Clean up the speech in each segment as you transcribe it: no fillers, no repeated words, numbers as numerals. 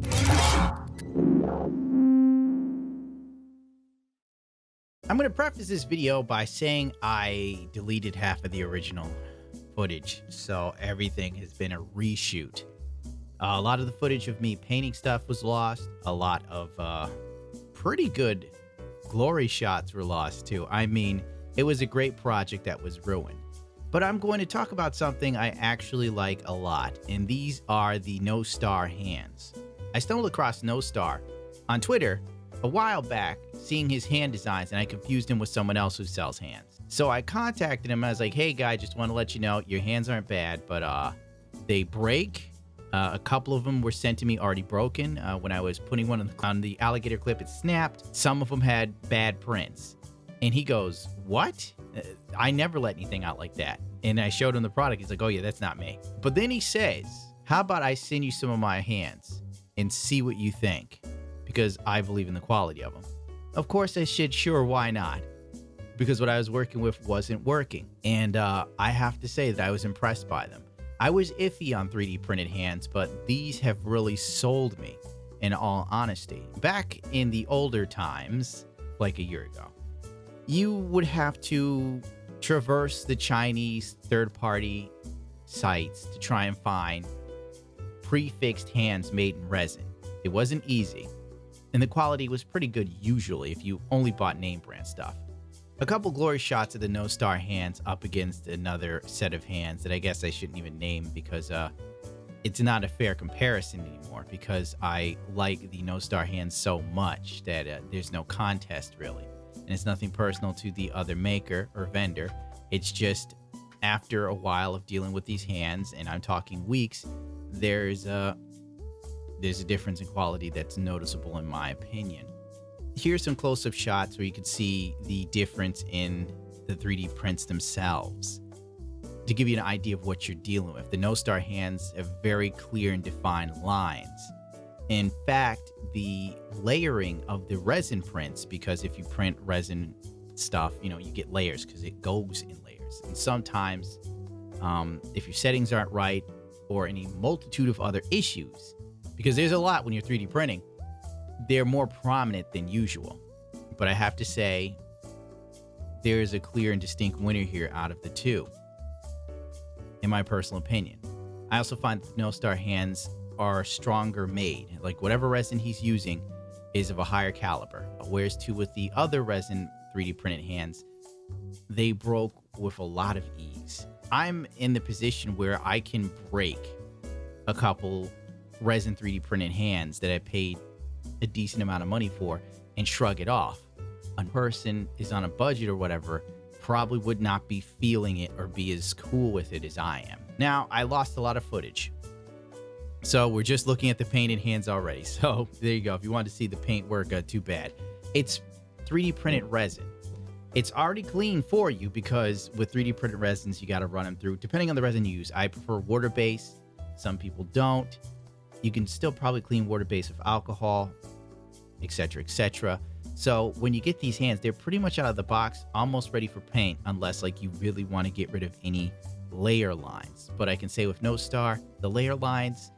I'm going to preface this video by saying I deleted half of the original footage, so everything has been a reshoot. A lot of the footage of me painting stuff was lost. A lot of pretty good glory shots were lost too. I mean, it was a great project that was ruined. But I'm going to talk about something I actually like a lot, and these are the NoStar hands. I stumbled across NoStar on Twitter a while back, seeing his hand designs, and I confused him with someone else who sells hands. So I contacted him. I was like, hey guy, just want to let you know your hands aren't bad, but they break. A couple of them were sent to me already broken. When I was putting one on the alligator clip, it snapped. Some of them had bad prints. And he goes, what? I never let anything out like that. And I showed him the product. He's like, oh yeah, that's not me. But then he says, how about I send you some of my hands and see what you think? Because I believe in the quality of them. Of course I said, sure, why not? Because what I was working with wasn't working. And I have to say that I was impressed by them. I was iffy on 3D printed hands, but these have really sold me, in all honesty. Back in the older times, like a year ago, you would have to traverse the Chinese third-party sites to try and find prefixed hands made in resin. It wasn't easy, and the quality was pretty good usually if you only bought name brand stuff. A couple glory shots of the NoStar hands up against another set of hands that I guess I shouldn't even name because it's not a fair comparison anymore, because I like the NoStar hands so much that there's no contest really. And it's nothing personal to the other maker or vendor. It's just after a while of dealing with these hands, and I'm talking weeks, there's a difference in quality that's noticeable in my opinion. Here's some close-up shots where you can see the difference in the 3D prints themselves. To give you an idea of what you're dealing with, the NoStar hands have very clear and defined lines. In fact, the layering of the resin prints, because if you print resin stuff, you get layers because it goes in layers. And sometimes if your settings aren't right or any multitude of other issues, because there's a lot when you're 3D printing, they're more prominent than usual. But I have to say, there's a clear and distinct winner here out of the two, in my personal opinion. I also find that the NoStar hands are stronger made. Like whatever resin he's using is of a higher caliber. Whereas with the other resin 3D printed hands, they broke with a lot of ease. I'm in the position where I can break a couple resin 3D printed hands that I paid a decent amount of money for and shrug it off. A person is on a budget or whatever probably would not be feeling it or be as cool with it as I am. Now, I lost a lot of footage, so we're just looking at the painted hands already. So there you go. If you want to see the paint work, too bad. It's 3D printed resin. It's already clean for you because with 3D printed resins, you got to run them through. Depending on the resin you use, I prefer water-based. Some people don't. You can still probably clean water-based with alcohol, etc., etc. So when you get these hands, they're pretty much out of the box, almost ready for paint, unless like you really want to get rid of any layer lines. But I can say with NoStar, the layer lines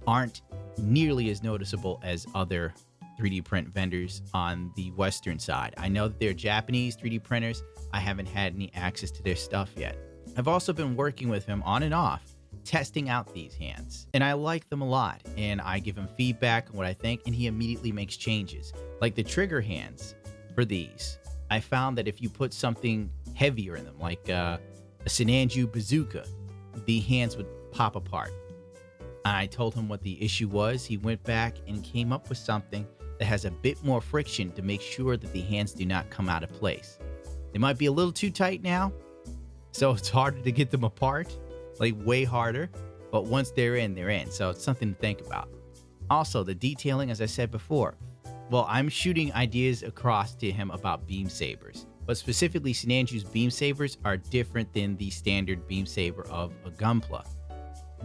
aren't nearly as noticeable as other 3D print vendors on the Western side. I know that they're Japanese 3D printers. I haven't had any access to their stuff yet. I've also been working with him on and off, testing out these hands, and I like them a lot, and I give him feedback on what I think, and he immediately makes changes. Like the trigger hands for these, I found that if you put something heavier in them, like a Sinanju bazooka, the hands would pop apart. I told him what the issue was. He went back and came up with something that has a bit more friction to make sure that the hands do not come out of place. They might be a little too tight now, so it's harder to get them apart, like way harder, but once they're in, they're in. So it's something to think about. Also, the detailing, as I said before, well, I'm shooting ideas across to him about beam sabers, but specifically Sinanju's beam sabers are different than the standard beam saber of a Gunpla.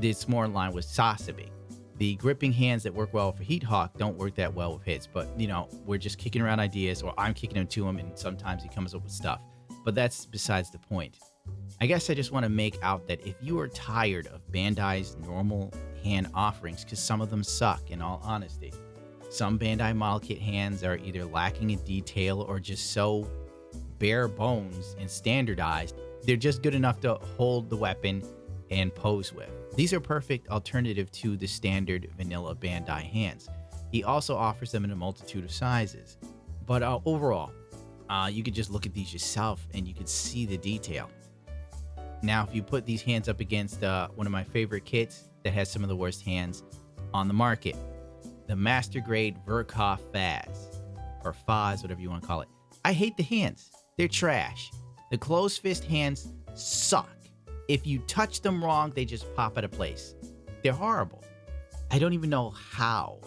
It's more in line with Sasabi. The gripping hands that work well for Heat Hawk don't work that well with his, but we're just kicking around ideas, or I'm kicking them to him, and sometimes he comes up with stuff. But that's besides the point. I guess I just want to make out that if you are tired of Bandai's normal hand offerings because some of them suck, in all honesty. Some Bandai model kit hands are either lacking in detail or just so bare bones and standardized. They're just good enough to hold the weapon and pose with. These are perfect alternative to the standard vanilla Bandai hands. He also offers them in a multitude of sizes. But overall, you could just look at these yourself and you could see the detail. Now, if you put these hands up against one of my favorite kits that has some of the worst hands on the market, the Master Grade Verkov Faz, or Faz, whatever you want to call it. I hate the hands. They're trash. The closed fist hands suck. If you touch them wrong, they just pop out of place. They're horrible. I don't even know how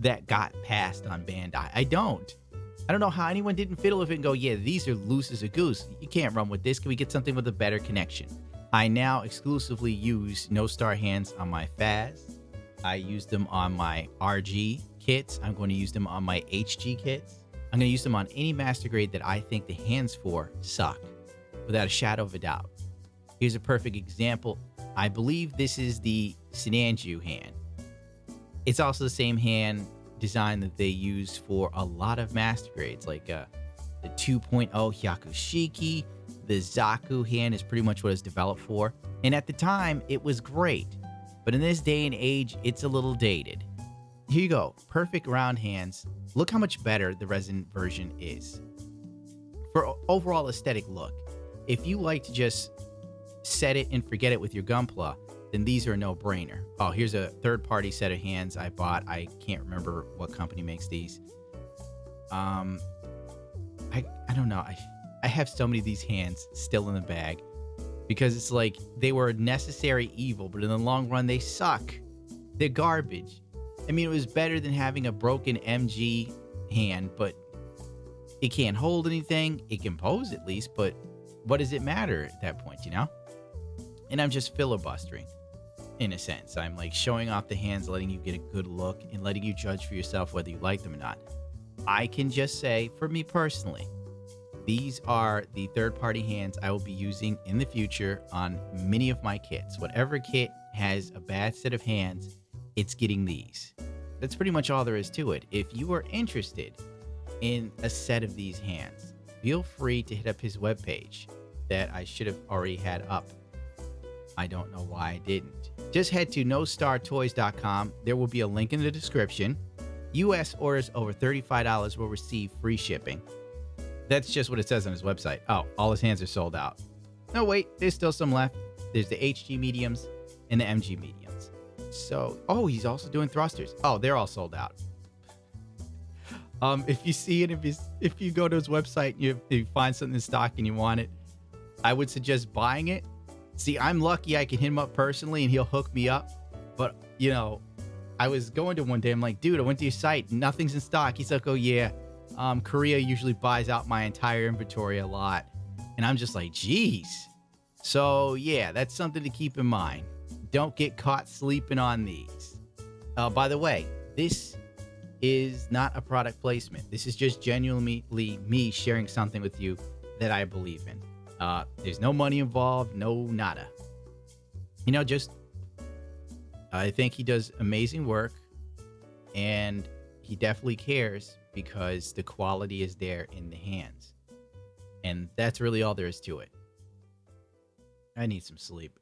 that got passed on Bandai. I don't know how anyone didn't fiddle with it and go, yeah, these are loose as a goose. You can't run with this. Can we get something with a better connection? I now exclusively use NoStar hands on my Faz. I use them on my RG kits. I'm going to use them on my HG kits. I'm going to use them on any Master Grade that I think the hands for suck, without a shadow of a doubt. Here's a perfect example. I believe this is the Sinanju hand. It's also the same hand design that they use for a lot of Master Grades, like the 2.0 Hyakushiki. The Zaku hand is pretty much what it's developed for. And at the time, it was great. But in this day and age, it's a little dated. Here you go. Perfect round hands. Look how much better the resin version is. For overall aesthetic look, if you like to just set it and forget it with your Gunpla, then these are a no-brainer. Oh, here's a third-party set of hands I bought. I can't remember what company makes these. I don't know. I have so many of these hands still in the bag because it's like they were a necessary evil, but in the long run, they suck. They're garbage. I mean, it was better than having a broken MG hand, but it can't hold anything. It can pose at least, but what does it matter at that point, you know? And I'm just filibustering, in a sense. I'm like showing off the hands, letting you get a good look, and letting you judge for yourself whether you like them or not. I can just say, for me personally, these are the third-party hands I will be using in the future on many of my kits. Whatever kit has a bad set of hands, it's getting these. That's pretty much all there is to it. If you are interested in a set of these hands, feel free to hit up his webpage that I should have already had up. I don't know why I didn't. Just head to nostartoys.com. There will be a link in the description. US orders over $35 will receive free shipping. That's just what it says on his website. Oh, all his hands are sold out. No, wait, there's still some left. There's the HG mediums and the MG mediums. So, oh, he's also doing thrusters. Oh, they're all sold out. If you see it, if you go to his website and you find something in stock and you want it, I would suggest buying it. See, I'm lucky I can hit him up personally and he'll hook me up. But, you know, I was going to one day, I'm like, dude, I went to your site, nothing's in stock. He's like, oh yeah, Korea usually buys out my entire inventory a lot. And I'm just like, geez. So yeah, that's something to keep in mind. Don't get caught sleeping on these. By the way, this is not a product placement. This is just genuinely me sharing something with you that I believe in. There's no money involved, no nada. You know, just I think he does amazing work, and he definitely cares because the quality is there in the hands. And that's really all there is to it. I need some sleep.